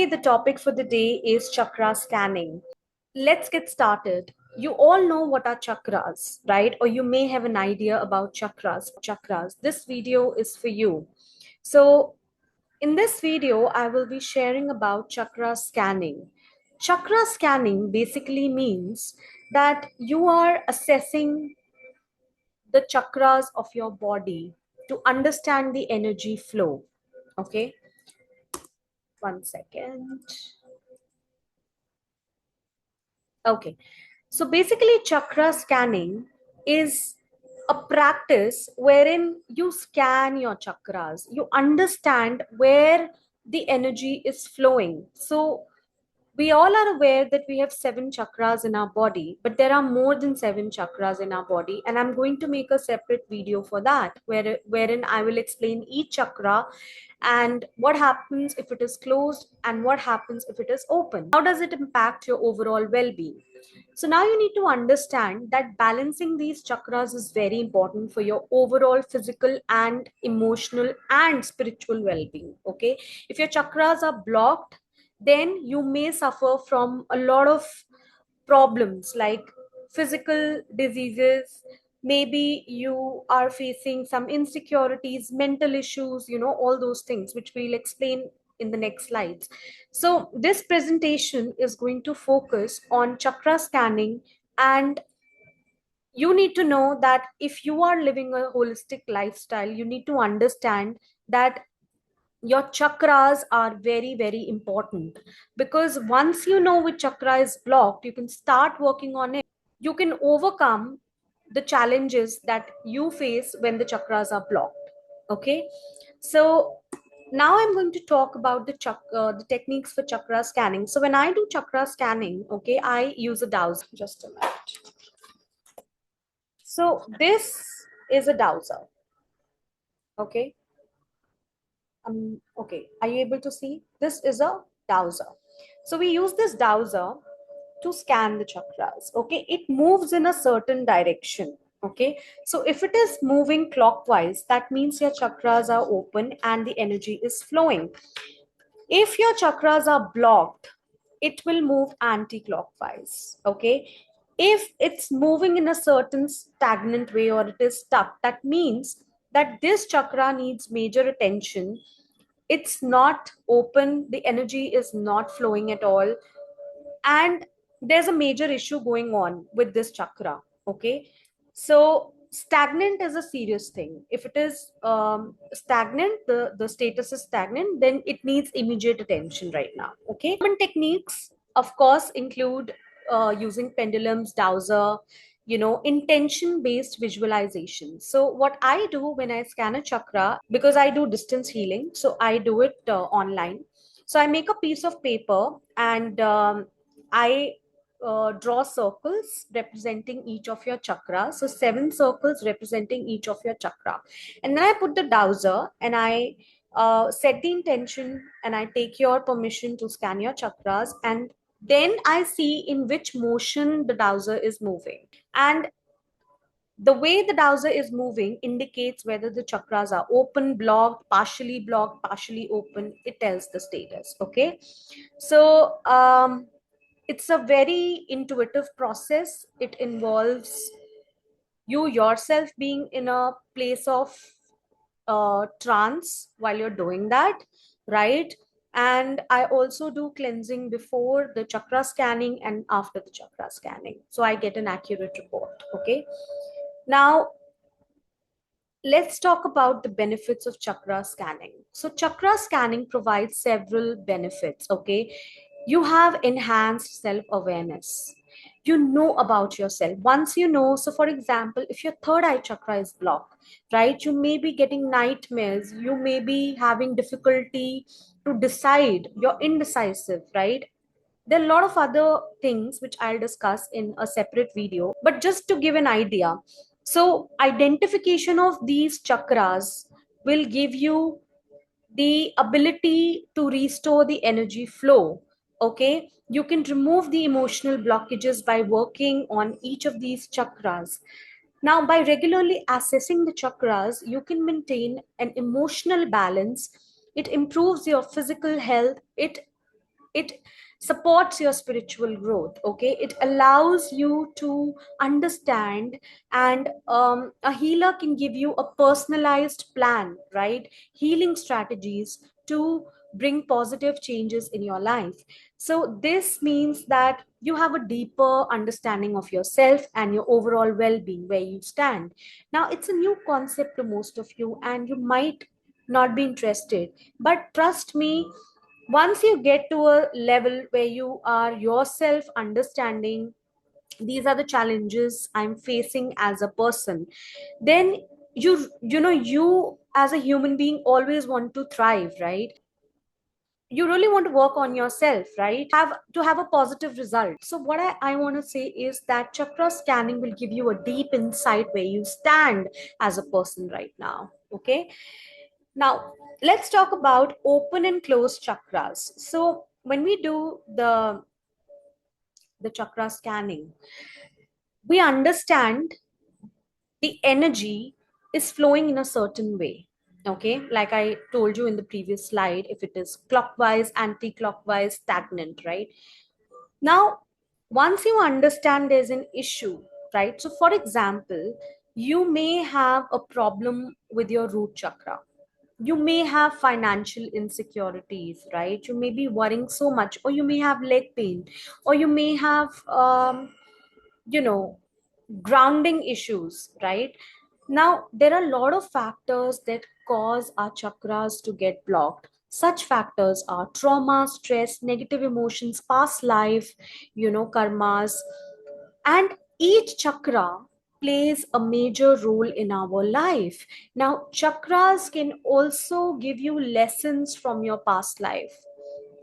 Today, the topic for the day is chakra scanning. Let's get started. You all know what are chakras, right? Or you may have an idea about chakras. This video is for you. So, in this video, I will be sharing about chakra scanning. Chakra scanning basically means that you are assessing the chakras of your body to understand the energy flow. Okay, one second. Okay, so basically, chakra scanning is a practice wherein you scan your chakras, you understand where the energy is flowing. So, we all are aware that we have 7 chakras in our body, but there are more than 7 chakras in our body. And I'm going to make a separate video for that, wherein I will explain each chakra and what happens if it is closed and what happens if it is open. How does it impact your overall well-being? So now you need to understand that balancing these chakras is very important for your overall physical and emotional and spiritual well-being. Okay. If your chakras are blocked, then you may suffer from a lot of problems like physical diseases. Maybe you are facing some insecurities, mental issues, all those things, which we'll explain in the next slides. So this presentation is going to focus on chakra scanning, and you need to know that if you are living a holistic lifestyle, you need to understand that your chakras are very, very important, because once you know which chakra is blocked, you can start working on it. You can overcome the challenges that you face when the chakras are blocked. Okay, so now I'm going to talk about the techniques for chakra scanning. So when I do chakra scanning, okay, I use a dowser. Just a minute. So this is a dowser. Okay. Okay, are you able to see? This is a dowser. So we use this dowser to scan the chakras. Okay, it moves in a certain direction. Okay, so if it is moving clockwise, that means your chakras are open and the energy is flowing. If your chakras are blocked, it will move anti-clockwise. Okay, if it's moving in a certain stagnant way or it is stuck, that means that this chakra needs major attention. It's not open, the energy is not flowing at all, and there's a major issue going on with this chakra. Okay, so stagnant is a serious thing. If it is stagnant, the status is stagnant, then it needs immediate attention right now. Okay, common techniques of course include using pendulums, dowser, intention based visualization. So what I do when I scan a chakra, because I do distance healing, so I do it online. So I make a piece of paper and I draw circles representing each of your chakras. So 7 circles representing each of your chakra. And then I put the dowser and I set the intention and I take your permission to scan your chakras. And then I see in which motion the dowser is moving. And the way the dowser is moving indicates whether the chakras are open, blocked, partially open. It tells the status. Okay. So, it's a very intuitive process. It involves you yourself being in a place of trance while you're doing that, right? And I also do cleansing before the chakra scanning and after the chakra scanning, so I get an accurate report. Okay, now let's talk about the benefits of chakra scanning. So chakra scanning provides several benefits. Okay, you have enhanced self-awareness. You know about yourself. Once you know, so for example, if your third eye chakra is blocked, right, you may be getting nightmares, you may be having difficulty to decide, you're indecisive, right? There are a lot of other things which I'll discuss in a separate video, but just to give an idea. So, identification of these chakras will give you the ability to restore the energy flow. Okay, you can remove the emotional blockages by working on each of these chakras. Now, by regularly assessing the chakras, you can maintain an emotional balance. It improves your physical health. It it supports your spiritual growth. Okay, it allows you to understand, and a healer can give you a personalized plan, right? Healing strategies to bring positive changes in your life. So this means that you have a deeper understanding of yourself and your overall well-being, where you stand. Now it's a new concept to most of you, and you might not be interested, but trust me, once you get to a level where you are yourself understanding these are the challenges I'm facing as a person, then you as a human being always want to thrive, right? You really want to work on yourself, right? Have to have a positive result. So what I want to say is that chakra scanning will give you a deep insight where you stand as a person right now. Okay, now let's talk about open and closed chakras. So when we do the chakra scanning, we understand the energy is flowing in a certain way. Okay, like I told you in the previous slide, if it is clockwise, anti-clockwise, stagnant, right? Now, once you understand there's an issue, right? So, for example, you may have a problem with your root chakra. You may have financial insecurities, right? You may be worrying so much, or you may have leg pain, or you may have, you know, grounding issues, right? Now, there are a lot of factors that cause our chakras to get blocked. Such factors are trauma, stress, negative emotions, past life, karmas. And each chakra plays a major role in our life. Now, chakras can also give you lessons from your past life.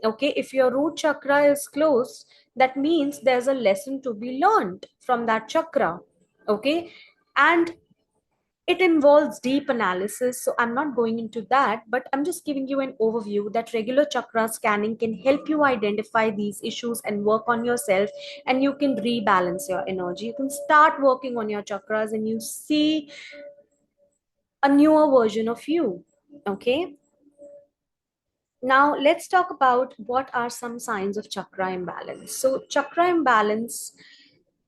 Okay, if your root chakra is closed, that means there's a lesson to be learned from that chakra. Okay, and it involves deep analysis, so I'm not going into that, but I'm just giving you an overview that regular chakra scanning can help you identify these issues and work on yourself, and you can rebalance your energy. You can start working on your chakras and you see a newer version of you. Okay, now let's talk about what are some signs of chakra imbalance. So chakra imbalance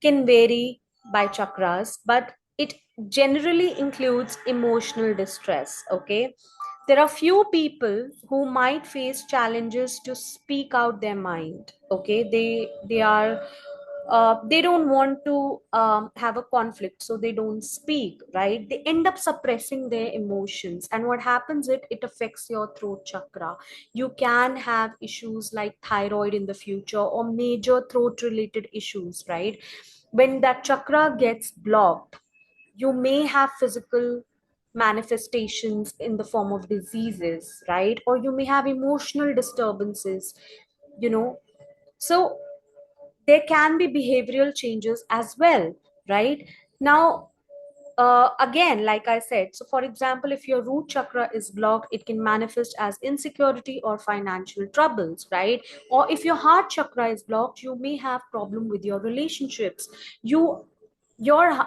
can vary by chakras, but it generally includes emotional distress. Okay, there are few people who might face challenges to speak out their mind. Okay, they are they don't want to have a conflict, so they don't speak, right? They end up suppressing their emotions, and what happens, it affects your throat chakra. You can have issues like thyroid in the future, or major throat related issues, right? When that chakra gets blocked, you may have physical manifestations in the form of diseases, right? Or you may have emotional disturbances, you know. So there can be behavioral changes as well, right? Now, again, like I said, so for example, if your root chakra is blocked, it can manifest as insecurity or financial troubles, right? Or if your heart chakra is blocked, you may have problem with your relationships. Your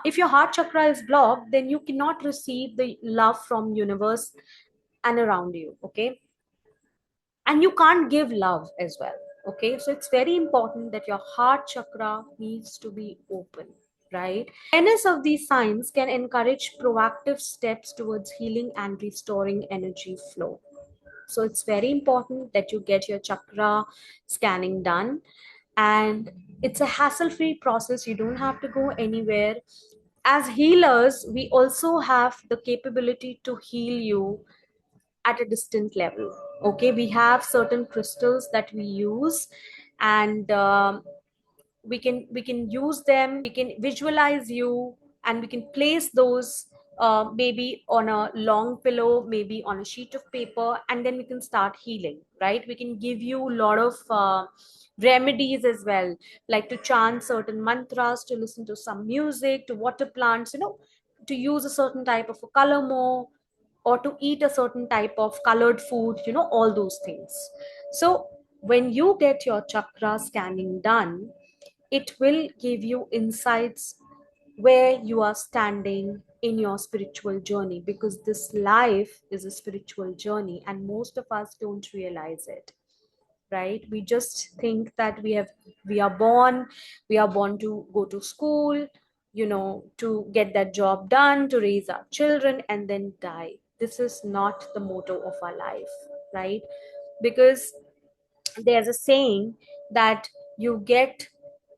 if your heart chakra is blocked, then you cannot receive the love from universe and around you. Okay, and you can't give love as well. Okay, so it's very important that your heart chakra needs to be open, right? Awareness of these signs can encourage proactive steps towards healing and restoring energy flow. So it's very important that you get your chakra scanning done, and it's a hassle free process. You don't have to go anywhere. As healers, we also have the capability to heal you at a distant level. Okay, we have certain crystals that we use, and we can use them. We can visualize you, and we can place those maybe on a long pillow, maybe on a sheet of paper, and then we can start healing, right? We can give you a lot of remedies as well, like to chant certain mantras, to listen to some music, to water plants, to use a certain type of a color more, or to eat a certain type of colored food, all those things. So when you get your chakra scanning done, it will give you insights where you are standing in your spiritual journey, because this life is a spiritual journey and most of us don't realize it. right? We just think that we are born, to go to school, to get that job done, to raise our children, and then die. This is not the motto of our life, right? Because there's a saying that you get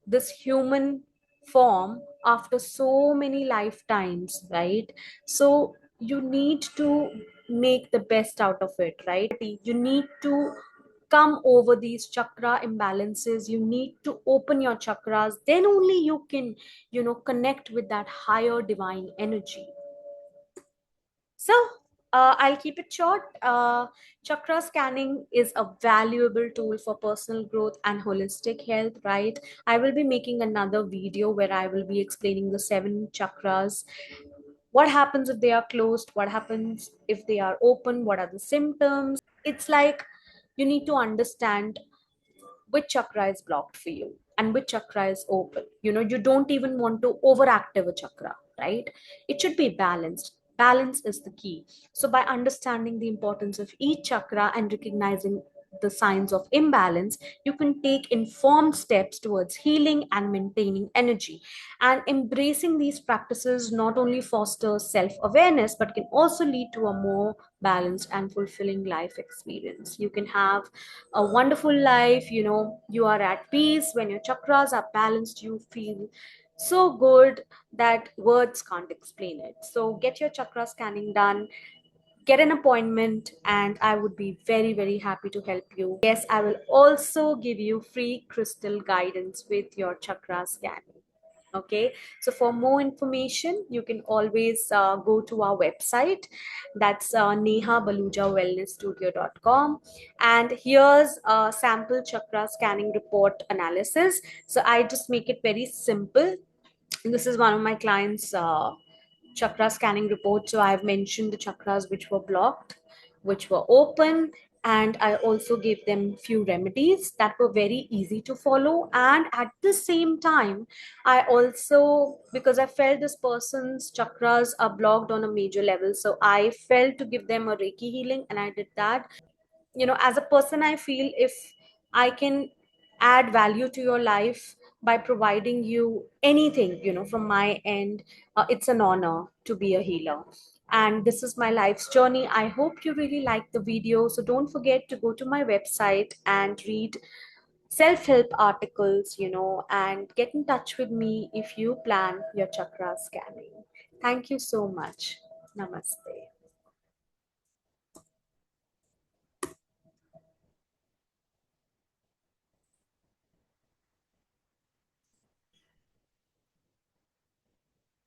this human form after so many lifetimes, right? So you need to make the best out of it, right? You need to come over these chakra imbalances. You need to open your chakras, then only you can connect with that higher divine energy. So I'll keep it short. Chakra scanning is a valuable tool for personal growth and holistic health, right? I will be making another video where I will be explaining the 7 chakras. What happens if they are closed? What happens if they are open? What are the symptoms? It's like you need to understand which chakra is blocked for you and which chakra is open. You don't even want to overactive a chakra, right? It should be balanced. Balance is the key. So by understanding the importance of each chakra and recognizing the signs of imbalance, you can take informed steps towards healing and maintaining energy. And embracing these practices not only fosters self-awareness but can also lead to a more balanced and fulfilling life experience. You can have a wonderful life. You are at peace when your chakras are balanced. You feel so good that words can't explain it. So get your chakra scanning done, get an appointment, and I would be very, very happy to help you. Yes, I will also give you free crystal guidance with your chakra scanning. Okay, so for more information, you can always go to our website. That's nehabalujawellnessstudio.com. And here's a sample chakra scanning report analysis. So I just make it very simple. This is one of my clients' chakra scanning report. So I've mentioned the chakras which were blocked, which were open, and I also gave them few remedies that were very easy to follow. And at the same time, I also, because I felt this person's chakras are blocked on a major level, so I felt to give them a Reiki healing, and I did that. As a person, I feel if I can add value to your life by providing you anything from my end, it's an honor to be a healer. And this is my life's journey. I hope you really like the video. So don't forget to go to my website and read self-help articles, and get in touch with me if you plan your chakra scanning. Thank you so much. Namaste.